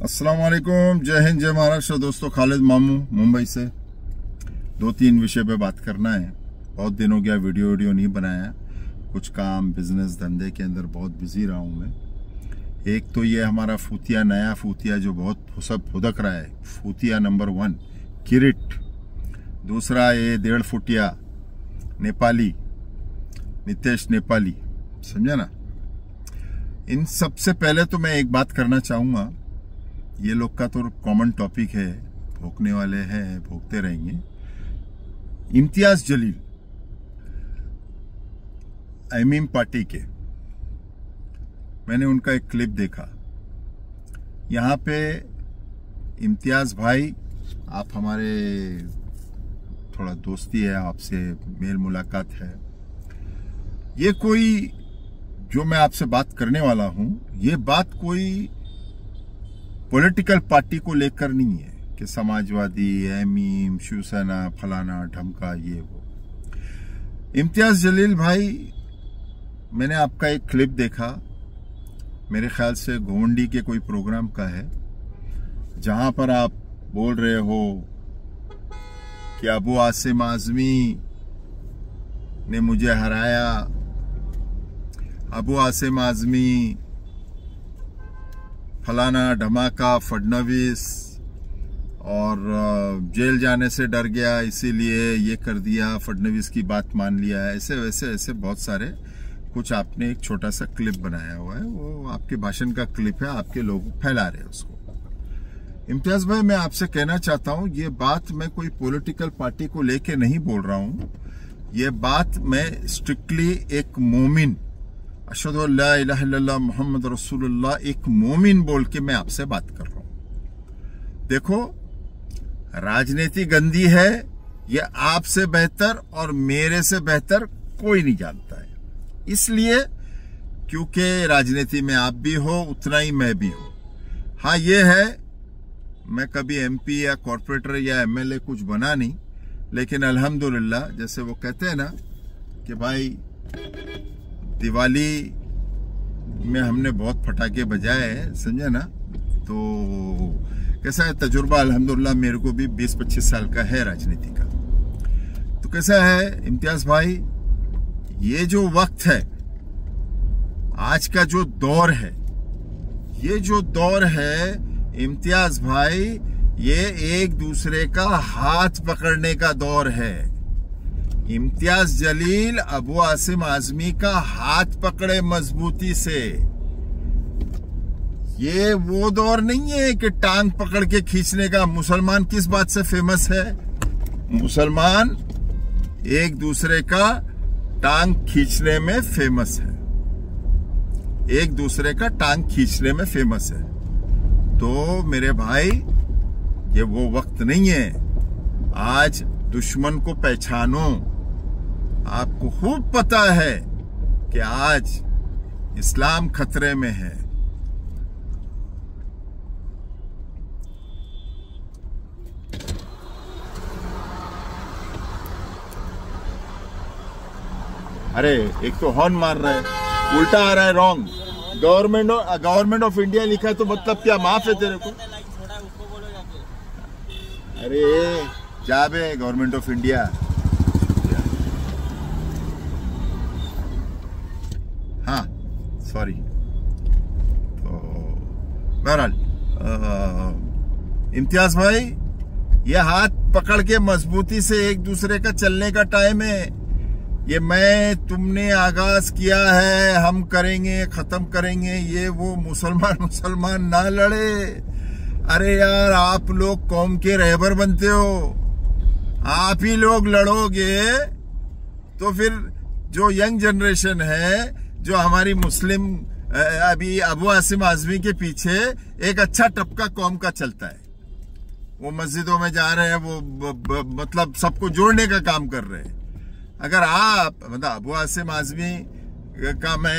अस्सलाम वालेकुम, जय हिंद, जय महाराष्ट्र। दोस्तों, खालिद मामू मुंबई से 2-3 विषय पे बात करना है। बहुत दिन हो गया वीडियो नहीं बनाया, कुछ काम बिजनेस धंधे के अंदर बहुत बिजी रहा हूँ मैं। एक तो ये हमारा नया फूतिया जो बहुत फुदक रहा है, फूतिया नंबर 1 किरीट। दूसरा ये 1.5 फुटिया नेपाली नितेश नेपाली, समझा ना। इन सबसे पहले तो मैं एक बात करना चाहूँगा, ये लोग का तो कॉमन टॉपिक है, भोंकने वाले हैं, भोंकते रहेंगे। इम्तियाज जलील एमीम पार्टी के, मैंने उनका एक क्लिप देखा। यहाँ पे इम्तियाज भाई, आप हमारे थोड़ा दोस्ती है, आपसे मेल मुलाकात है। ये कोई जो मैं आपसे बात करने वाला हूं, ये बात कोई पॉलिटिकल पार्टी को लेकर नहीं है कि समाजवादी, एमीम, शिवसेना, फलाना ढमका, ये वो। इम्तियाज जलील भाई, मैंने आपका एक क्लिप देखा, मेरे ख्याल से गोवंडी के कोई प्रोग्राम का है, जहां पर आप बोल रहे हो कि अबू आसिम आजमी ने मुझे हराया, अबू आसिम आजमी फलाना धमाका, फडणवीस और जेल जाने से डर गया इसीलिए ये कर दिया, फडणवीस की बात मान लिया, ऐसे वैसे ऐसे बहुत सारे कुछ आपने एक छोटा सा क्लिप बनाया हुआ है। वो आपके भाषण का क्लिप है, आपके लोग फैला रहे हैं उसको। इम्तियाज भाई, मैं आपसे कहना चाहता हूँ, ये बात मैं कोई पॉलिटिकल पार्टी को लेके नहीं बोल रहा हूँ। ये बात मैं स्ट्रिक्टली एक मोमिन, अशहदु अल्ला इलाहा इल्लल्लाह मुहम्मद रसूलुल्लाह, एक मोमिन बोल के मैं आपसे बात कर रहा हूं। देखो, राजनीति गंदी है, ये आपसे बेहतर और मेरे से बेहतर कोई नहीं जानता है। इसलिए क्योंकि राजनीति में आप भी हो, उतना ही मैं भी हूं। हाँ, ये है, मैं कभी एमपी या कॉर्पोरेटर या एमएलए कुछ बना नहीं, लेकिन अल्हम्दुलिल्लाह, जैसे वो कहते हैं ना कि भाई दिवाली में हमने बहुत पटाखे बजाए हैं, समझे ना। तो कैसा है तजुर्बा, अल्हम्दुलिल्लाह मेरे को भी 20-25 साल का है राजनीति का। तो कैसा है इम्तियाज भाई, ये जो वक्त है, आज का जो दौर है, ये जो दौर है इम्तियाज भाई, ये एक दूसरे का हाथ पकड़ने का दौर है। इम्तियाज जलील अबू आसिम आजमी का हाथ पकड़े मजबूती से। ये वो दौर नहीं है कि टांग पकड़ के खींचने का। मुसलमान किस बात से फेमस है? मुसलमान एक दूसरे का टांग खींचने में फेमस है, एक दूसरे का टांग खींचने में फेमस है। तो मेरे भाई, ये वो वक्त नहीं है। आज दुश्मन को पहचानो। आपको खूब पता है कि आज इस्लाम खतरे में है। अरे, एक तो हॉर्न मार रहा है, उल्टा आ रहा है, रॉन्ग। गवर्नमेंट ऑफ इंडिया लिखा है तो मतलब क्या माफ है तेरे को? अरे जा बे, गवर्नमेंट ऑफ इंडिया। हाँ, सॉरी। तो बहरहाल, इम्तियाज भाई, ये हाथ पकड़ के मजबूती से एक दूसरे का चलने का टाइम है। ये मैं तुमने आगाज किया है, हम करेंगे, खत्म करेंगे, ये वो, मुसलमान ना लड़े। अरे यार, आप लोग कौम के रहबर बनते हो, आप ही लोग लड़ोगे तो फिर जो यंग जनरेशन है, जो हमारी मुस्लिम, अभी अबू आसिम आजमी के पीछे एक अच्छा टपका कौम का चलता है। वो मस्जिदों में जा रहे हैं, वो मतलब सबको जोड़ने का काम कर रहे हैं। अगर आप, मतलब अबू आसिम आजमी का मैं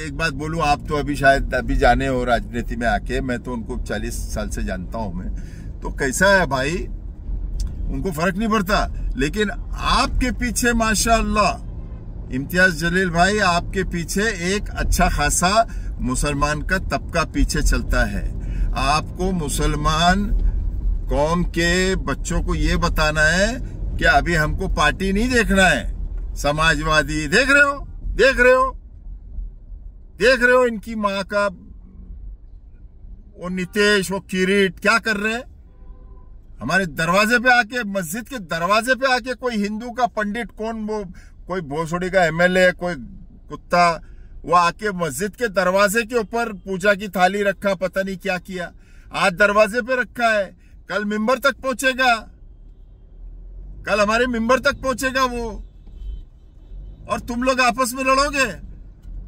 एक बात बोलूं, आप तो अभी शायद अभी जाने हो राजनीति में आके, मैं तो उनको 40 साल से जानता हूं मैं। तो कैसा है भाई, उनको फर्क नहीं पड़ता। लेकिन आपके पीछे माशाअल्लाह इम्तियाज जलील भाई, आपके पीछे एक अच्छा खासा मुसलमान का तबका पीछे चलता है। आपको मुसलमान कौम के बच्चों को ये बताना है कि अभी हमको पार्टी नहीं देखना है, समाजवादी देख रहे हो, देख रहे हो, देख रहे हो इनकी माँ का वो नीतीश, वो किरीट क्या कर रहे हैं। हमारे दरवाजे पे आके, मस्जिद के दरवाजे पे आके कोई हिंदू का पंडित, कौन वो कोई भोसड़ी का एमएलए, कोई कुत्ता, वो आके मस्जिद के दरवाजे के ऊपर पूजा की थाली रखा, पता नहीं क्या किया। आज दरवाजे पे रखा है, कल मिंबर तक पहुंचेगा, कल हमारे मिंबर तक पहुंचेगा वो। और तुम लोग आपस में लड़ोगे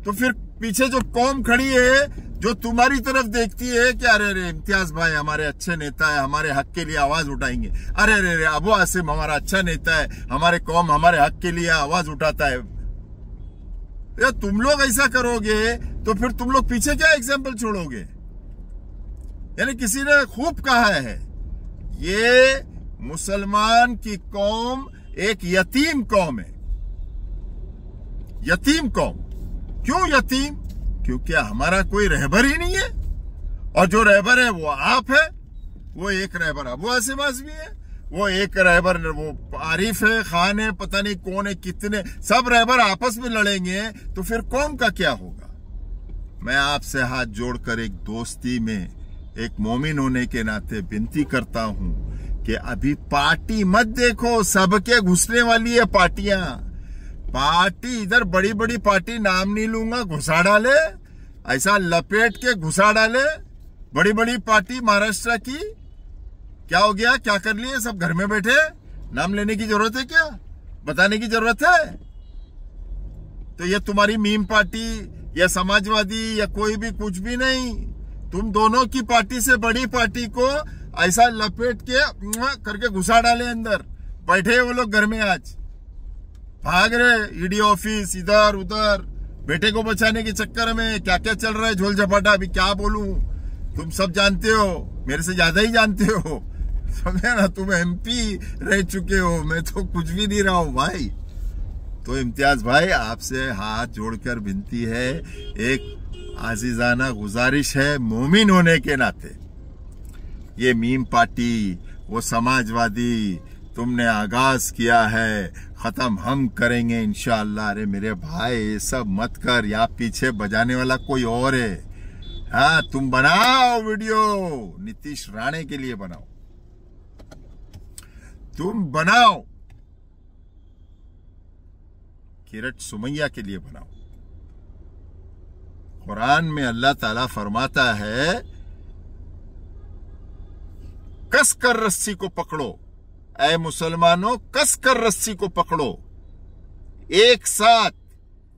तो फिर पीछे जो कौम खड़ी है, जो तुम्हारी तरफ देखती है कि अरे रे इम्तियाज भाई हमारे अच्छे नेता है, हमारे हक के लिए आवाज उठाएंगे, अरे रे रे अबू आसिम हमारा अच्छा नेता है, हमारे कौम हमारे हक के लिए आवाज उठाता है। या तुम लोग ऐसा करोगे तो फिर तुम लोग पीछे क्या एग्जाम्पल छोड़ोगे। यानी किसी ने खूब कहा है, ये मुसलमान की कौम एक यतीम कौम है। यतीम कौम क्यों यतीम? क्योंकि हमारा कोई रहबर ही नहीं है, और जो रहबर है वो आप है। वो एक रहबर अबू आसिम आज़मी है, वो एक रहबर वो आरिफ है, खान है, पता नहीं कौन है, कितने सब रहबर आपस में लड़ेंगे तो फिर कौम का क्या होगा। मैं आपसे हाथ जोड़कर एक दोस्ती में, एक मोमिन होने के नाते विनती करता हूं कि अभी पार्टी मत देखो, सबके घुसने वाली है पार्टियां। पार्टी इधर बड़ी बड़ी पार्टी, नाम नहीं लूंगा, घुसा डाले, ऐसा लपेट के घुसा डाले। बड़ी बड़ी पार्टी महाराष्ट्र की क्या हो गया, क्या कर लिए, सब घर में बैठे। नाम लेने की जरूरत है क्या, बताने की जरूरत है? तो ये तुम्हारी मीम पार्टी या समाजवादी या कोई भी कुछ भी नहीं, तुम दोनों की पार्टी से बड़ी पार्टी को ऐसा लपेट के करके घुसा डाले अंदर। बैठे वो लोग घर में, आज भाग रहे ईडी ऑफिस इधर उधर, बेटे को बचाने के चक्कर में। क्या क्या चल रहा है झोल झपाटा, अभी क्या बोलूं, तुम सब जानते हो, मेरे से ज्यादा ही जानते हो, समझे ना। तुम एमपी रह चुके हो, मैं तो कुछ भी नहीं रहा हूं भाई। तो इम्तियाज भाई आपसे हाथ जोड़कर विनती है, एक आजीजाना गुजारिश है मोमिन होने के नाते, ये मीम पार्टी, वो समाजवादी तुमने आगाज किया है, खत्म हम करेंगे इंशाअल्लाह। अरे मेरे भाई ये सब मत कर, यहाँ पीछे बजाने वाला कोई और है। हाँ तुम बनाओ वीडियो, नीतीश राणे के लिए बनाओ, तुम बनाओ, किरट सुमैया के लिए बनाओ। कुरान में अल्लाह ताला फरमाता है, कस कर रस्सी को पकड़ो, ऐ मुसलमानों कस कर रस्सी को पकड़ो एक साथ।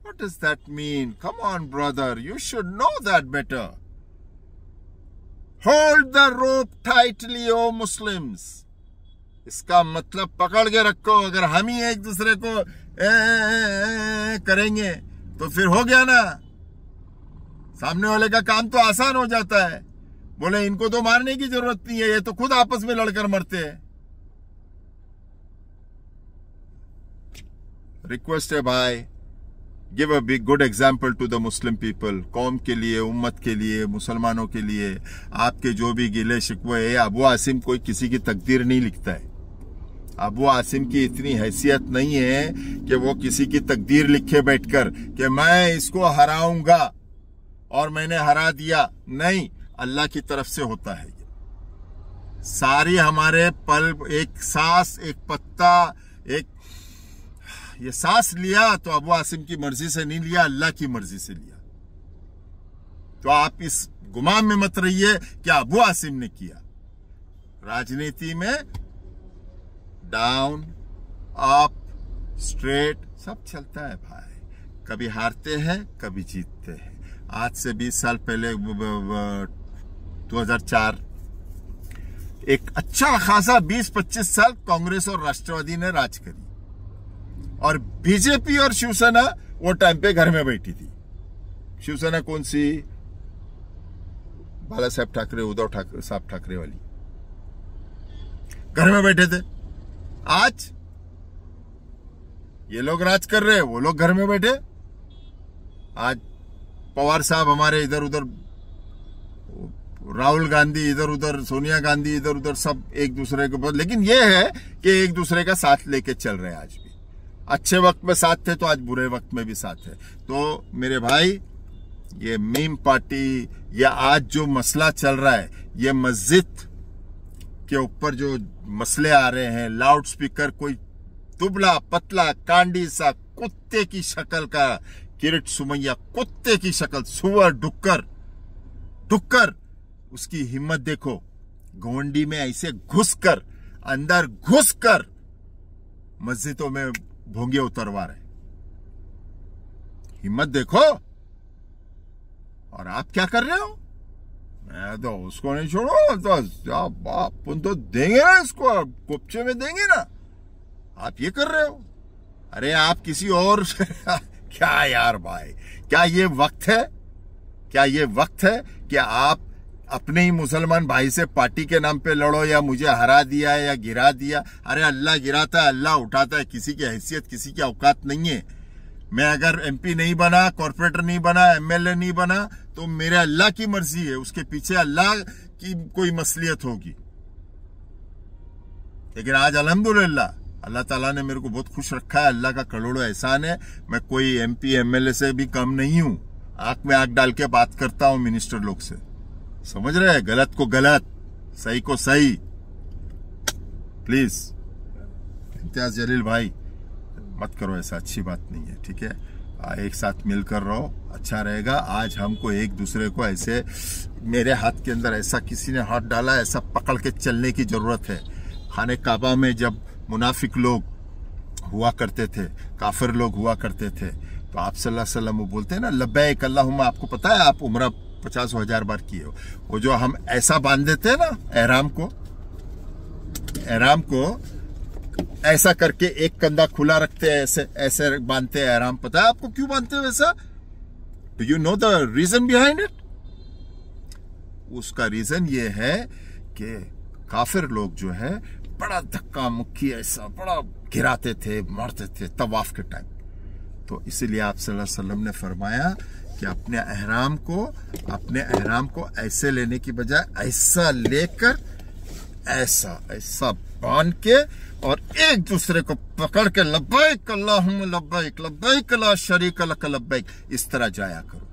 What does that mean? Come on brother, you should know that better. Hold the rope tightly O Muslims. इसका मतलब पकड़ के रखो। अगर हम ही एक दूसरे को करेंगे तो फिर हो गया ना, सामने वाले का काम तो आसान हो जाता है। बोले इनको तो मारने की जरूरत नहीं है, ये तो खुद आपस में लड़कर मरते हैं। रिक्वेस्ट है भाई, give a big good example to the Muslim people. कौम के लिए, उम्मत के लिए, मुसलमानों के लिए आपके जो भी गिले शिकवे है, अबू आसिम कोई किसी की तकदीर नहीं लिखता है। अबू आसिम की इतनी हैसियत नहीं है कि वो किसी की तकदीर लिखे बैठकर कि मैं इसको हराऊंगा और मैंने हरा दिया। नहीं, अल्लाह की तरफ से होता है ये। सारी हमारे पल, एक सांस, एक पत्ता, एक ये सांस लिया तो अबू आसिम की मर्जी से नहीं लिया, अल्लाह की मर्जी से लिया। तो आप इस गुमान में मत रहिए कि अबू आसिम ने किया। राजनीति में डाउन अप स्ट्रेट सब चलता है भाई, कभी हारते हैं कभी जीतते हैं। आज से 20 साल पहले 2004 एक अच्छा खासा 20-25 साल कांग्रेस और राष्ट्रवादी ने राज करी, और बीजेपी और शिवसेना वो टाइम पे घर में बैठी थी। शिवसेना कौन सी? बाला साहब ठाकरे, उद्धव साहब ठाकरे वाली, घर में बैठे थे। आज ये लोग राज कर रहे हैं, वो लोग घर में बैठे। आज पवार साहब हमारे इधर उधर राहुल गांधी इधर उधर, सोनिया गांधी इधर उधर, सब एक दूसरे के ऊपर, लेकिन ये है कि एक दूसरे का साथ लेके चल रहे हैं। आज भी अच्छे वक्त में साथ थे तो आज बुरे वक्त में भी साथ है। तो मेरे भाई, ये मीम पार्टी या आज जो मसला चल रहा है, ये मस्जिद के ऊपर जो मसले आ रहे हैं, लाउड स्पीकर, कोई दुबला पतला कांडी सा कुत्ते की शक्ल का किरीट सुमैया, कुत्ते की शक्ल, सुअर डुक्कर, उसकी हिम्मत देखो, गोंडी में ऐसे घुसकर, अंदर घुसकर मस्जिदों में भोंगे उतरवा रहे। हिम्मत देखो। और आप क्या कर रहे हो? मैं तो उसको नहीं छोड़ो, तो बाप तो देंगे ना, इसको कुपचे में देंगे ना। आप ये कर रहे हो। अरे आप किसी और क्या यार भाई, क्या ये वक्त है? क्या ये वक्त है कि आप अपने ही मुसलमान भाई से पार्टी के नाम पे लड़ो, या मुझे हरा दिया या गिरा दिया? अरे अल्लाह गिराता है, अल्लाह उठाता है। किसी की हैसियत, किसी की औकात नहीं है। मैं अगर एमपी नहीं बना, कॉर्पोरेटर नहीं बना, एमएलए नहीं बना, तो मेरे अल्लाह की मर्जी है, उसके पीछे अल्लाह की कोई मसलियत होगी। लेकिन आज अल्हम्दुलिल्लाह अल्लाह ताला ने मेरे को बहुत खुश रखा है, अल्लाह का करोड़ों एहसान है। मैं कोई एमपी एमएलए से भी कम नहीं हूं। आंख में आंख डाल के बात करता हूं मिनिस्टर लोग से, समझ रहे हैं? गलत को गलत, सही को सही। प्लीज इम्तियाज जलील भाई, मत करो ऐसा, अच्छी बात नहीं है, ठीक है? एक साथ मिलकर रहो, अच्छा रहेगा। आज हमको एक दूसरे को ऐसे, मेरे हाथ के अंदर ऐसा किसी ने हाथ डाला, ऐसा पकड़ के चलने की जरूरत है। खाने काबा में जब मुनाफिक लोग हुआ करते थे, काफिर लोग हुआ करते थे, तो आप सल्लल्लाहु अलैहि वसल्लम वो बोलते हैं ना, लब्बैक अल्लाहुम्मा। आपको पता है, आप उम्रा 50,000 बार किए हो। वो जो हम ऐसा बांध देते हैं ना एहराम को ऐसा करके एक कंधा खुला रखते हैं, ऐसे ऐसे बांधते हैं एहराम। पता है आपको क्यों बांधते हैं वैसा? Do you know the reason behind it? उसका रीजन ये है कि काफिर लोग जो है बड़ा धक्का मुक्की ऐसा बड़ा गिराते थे, मारते थे तवाफ के टाइम। तो इसीलिए आप सल्लल्लाहु अलैहि वसल्लम ने फरमाया कि अपने एहराम को ऐसे लेने की बजाय ऐसा लेकर ऐसा बांध के और एक दूसरे को पकड़ के लब्बैक अल्लाहुम्मा लब्बैक, लब्बैक ला शरीक लक लब्बैक, इस तरह जाया करो।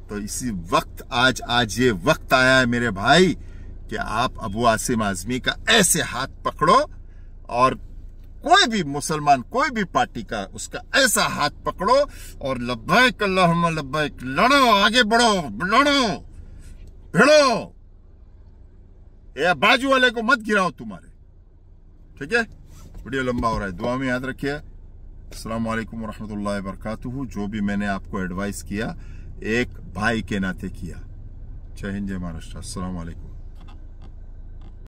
तो इसी वक्त आज ये वक्त आया है मेरे भाई कि आप अबू आसिम आजमी का ऐसे हाथ पकड़ो, और कोई भी मुसलमान, कोई भी पार्टी का, उसका ऐसा हाथ पकड़ो और लब्बैक अल्लाहुम्मा लब्बैक, लड़ो, आगे बढ़ो, लड़ो, भिड़ो, या बाजू वाले को मत गिराओ तुम्हारे, ठीक है? वीडियो लंबा हो रहा है, दुआ में याद रखिए। अस्सलाम वालेकुम रहमतुल्लाहि व बरकातुहू। जो भी मैंने आपको एडवाइस किया, एक भाई के नाते किया। जय हिंद, जय महाराष्ट्र। अस्सलाम वालेकुम।